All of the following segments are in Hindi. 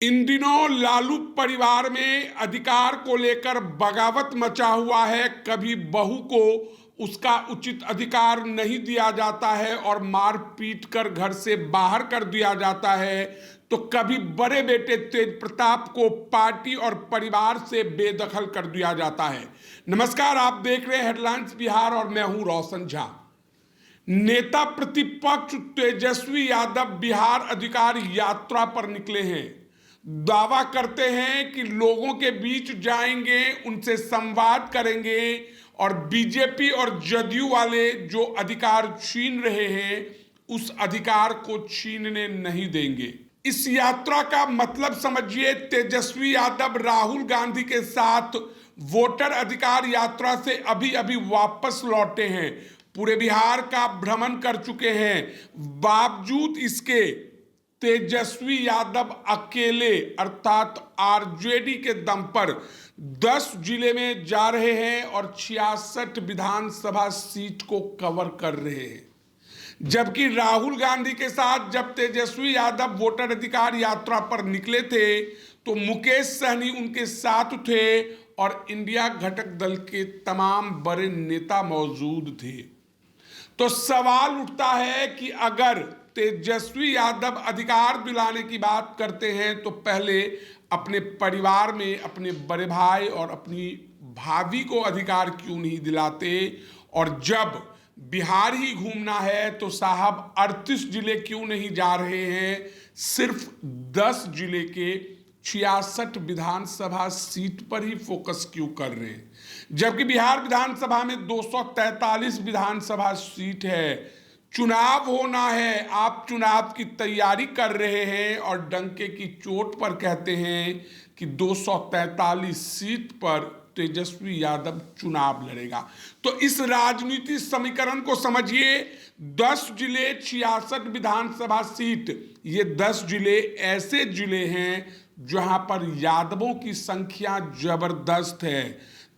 इन दिनों लालू परिवार में अधिकार को लेकर बगावत मचा हुआ है। कभी बहू को उसका उचित अधिकार नहीं दिया जाता है और मार पीट कर घर से बाहर कर दिया जाता है, तो कभी बड़े बेटे तेज प्रताप को पार्टी और परिवार से बेदखल कर दिया जाता है। नमस्कार, आप देख रहे हैं हेडलाइंस बिहार और मैं हूं रोशन झा। नेता प्रतिपक्ष तेजस्वी यादव बिहार अधिकार यात्रा पर निकले हैं। दावा करते हैं कि लोगों के बीच जाएंगे, उनसे संवाद करेंगे और बीजेपी और जदयू वाले जो अधिकार छीन रहे हैं उस अधिकार को छीनने नहीं देंगे। इस यात्रा का मतलब समझिए, तेजस्वी यादव राहुल गांधी के साथ वोटर अधिकार यात्रा से अभी अभी वापस लौटे हैं। पूरे बिहार का भ्रमण कर चुके हैं। बावजूद इसके तेजस्वी यादव अकेले अर्थात आरजेडी के दम पर 10 जिले में जा रहे हैं और 66 विधानसभा सीट को कवर कर रहे हैं। जबकि राहुल गांधी के साथ जब तेजस्वी यादव वोटर अधिकार यात्रा पर निकले थे तो मुकेश सहनी उनके साथ थे और इंडिया घटक दल के तमाम बड़े नेता मौजूद थे। तो सवाल उठता है कि अगर तेजस्वी यादव अधिकार दिलाने की बात करते हैं तो पहले अपने परिवार में अपने बड़े भाई और अपनी भाभी को अधिकार क्यों नहीं दिलाते, और जब बिहार ही घूमना है तो साहब 38 जिले क्यों नहीं जा रहे हैं, सिर्फ 10 जिले के 66 विधानसभा सीट पर ही फोकस क्यों कर रहे हैं, जबकि बिहार विधानसभा में 243 विधानसभा सीट है। चुनाव होना है, आप चुनाव की तैयारी कर रहे हैं और डंके की चोट पर कहते हैं कि 243 सीट पर तेजस्वी यादव चुनाव लड़ेगा। तो इस राजनीति समीकरण को समझिए। 10 जिले 66 विधानसभा सीट, ये 10 जिले ऐसे जिले हैं जहां पर यादवों की संख्या जबरदस्त है।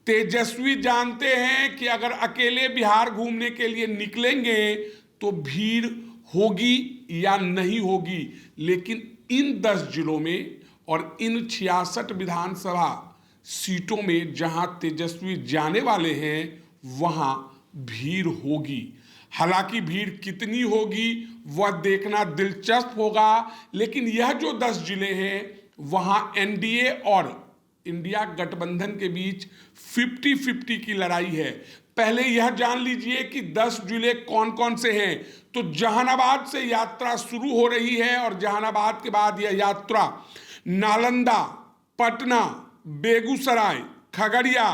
तेजस्वी जानते हैं कि अगर अकेले बिहार घूमने के लिए निकलेंगे तो भीड़ होगी या नहीं होगी, लेकिन इन 10 जिलों में और इन 66 विधानसभा सीटों में जहां तेजस्वी जाने वाले हैं वहां भीड़ होगी। हालांकि भीड़ कितनी होगी वह देखना दिलचस्प होगा, लेकिन यह जो 10 जिले हैं वहां एनडीए और इंडिया गठबंधन के बीच 50-50 की लड़ाई है। पहले यह जान लीजिए कि 10 जिले कौन कौन से हैं। तो जहानाबाद से यात्रा शुरू हो रही है और जहानाबाद के बाद यह यात्रा नालंदा, पटना, बेगूसराय, खगड़िया,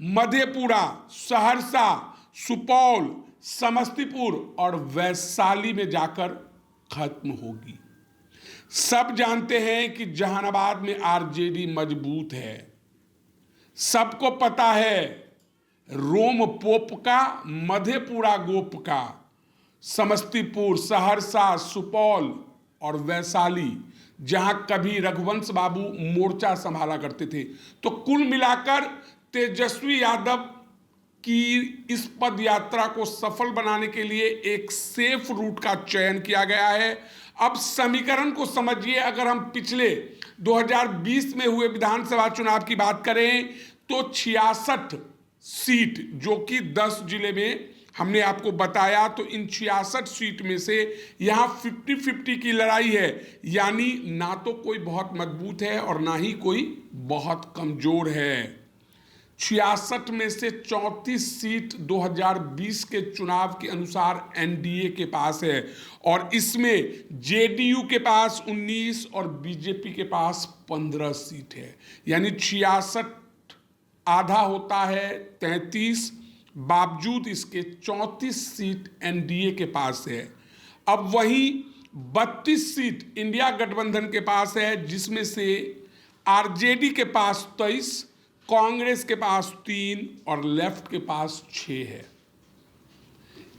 मधेपुरा, सहरसा, सुपौल, समस्तीपुर और वैशाली में जाकर खत्म होगी। सब जानते हैं कि जहानाबाद में आरजेडी मजबूत है। सबको पता है रोम पोप का, मधेपुरा गोप का। समस्तीपुर, सहरसा, सुपौल और वैशाली जहां कभी रघुवंश बाबू मोर्चा संभाला करते थे। तो कुल मिलाकर तेजस्वी यादव की इस पद यात्रा को सफल बनाने के लिए एक सेफ रूट का चयन किया गया है। अब समीकरण को समझिए। अगर हम पिछले 2020 में हुए विधानसभा चुनाव की बात करें तो 66 सीट जो कि 10 जिले में हमने आपको बताया, तो इन 66 सीट में से यहां 50-50 की लड़ाई है। यानी ना तो कोई बहुत मजबूत है और ना ही कोई बहुत कमजोर है। 66 में से 34 सीट 2020 के चुनाव के अनुसार एनडीए के पास है और इसमें जेडीयू के पास 19 और बीजेपी के पास 15 सीट है। यानी 66 आधा होता है 33, बावजूद इसके 34 सीट एनडीए के पास है। अब वही 32 सीट इंडिया गठबंधन के पास है, जिसमें से आरजेडी के पास 23, कांग्रेस के पास 3 और लेफ्ट के पास 6 है।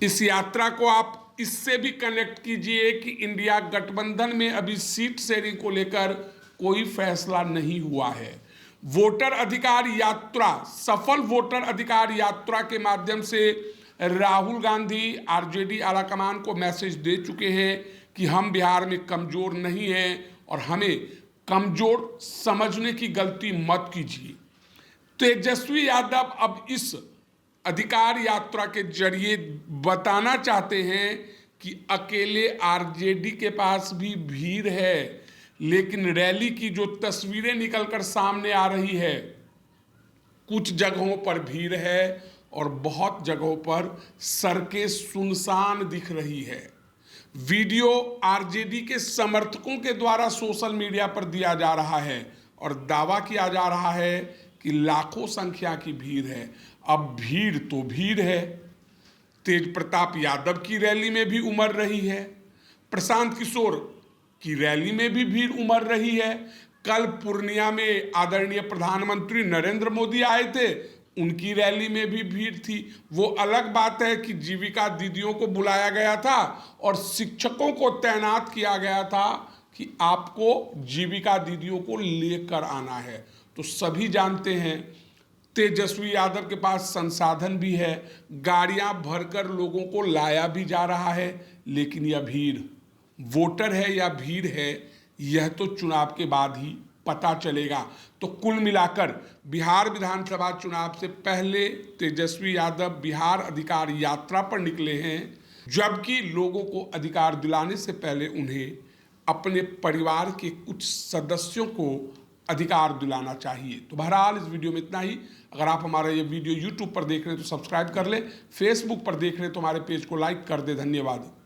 इस यात्रा को आप इससे भी कनेक्ट कीजिए कि इंडिया गठबंधन में अभी सीट शेयरिंग को लेकर कोई फैसला नहीं हुआ है। वोटर अधिकार यात्रा, सफल वोटर अधिकार यात्रा के माध्यम से राहुल गांधी आरजेडी आलाकमान को मैसेज दे चुके हैं कि हम बिहार में कमजोर नहीं हैं और हमें कमजोर समझने की गलती मत कीजिए। तेजस्वी यादव अब इस अधिकार यात्रा के जरिए बताना चाहते हैं कि अकेले आरजेडी के पास भी भीड़ है, लेकिन रैली की जो तस्वीरें निकलकर सामने आ रही है, कुछ जगहों पर भीड़ है और बहुत जगहों पर सड़कें सुनसान दिख रही है। वीडियो आरजेडी के समर्थकों के द्वारा सोशल मीडिया पर दिया जा रहा है और दावा किया जा रहा है कि लाखों संख्या की भीड़ है। अब भीड़ तो भीड़ है। तेज प्रताप यादव की रैली में भी उमड़ रही है, प्रशांत किशोर की रैली में भी भीड़ उमड़ रही है। कल पूर्णिया में आदरणीय प्रधानमंत्री नरेंद्र मोदी आए थे, उनकी रैली में भी भीड़ थी। वो अलग बात है कि जीविका दीदियों को बुलाया गया था और शिक्षकों को तैनात किया गया था कि आपको जीविका दीदियों को लेकर आना है। तो सभी जानते हैं तेजस्वी यादव के पास संसाधन भी है, गाड़ियां भरकर लोगों को लाया भी जा रहा है, लेकिन यह भीड़ वोटर है या भीड़ है, यह तो चुनाव के बाद ही पता चलेगा। तो कुल मिलाकर बिहार विधानसभा चुनाव से पहले तेजस्वी यादव बिहार अधिकार यात्रा पर निकले हैं, जबकि लोगों को अधिकार दिलाने से पहले उन्हें अपने परिवार के कुछ सदस्यों को अधिकार दिलाना चाहिए। तो बहरहाल इस वीडियो में इतना ही। अगर आप हमारा ये वीडियो यूट्यूब पर देख रहे हैं तो सब्सक्राइब कर लें, फेसबुक पर देख रहे हैं तो हमारे पेज को लाइक कर दें। धन्यवाद।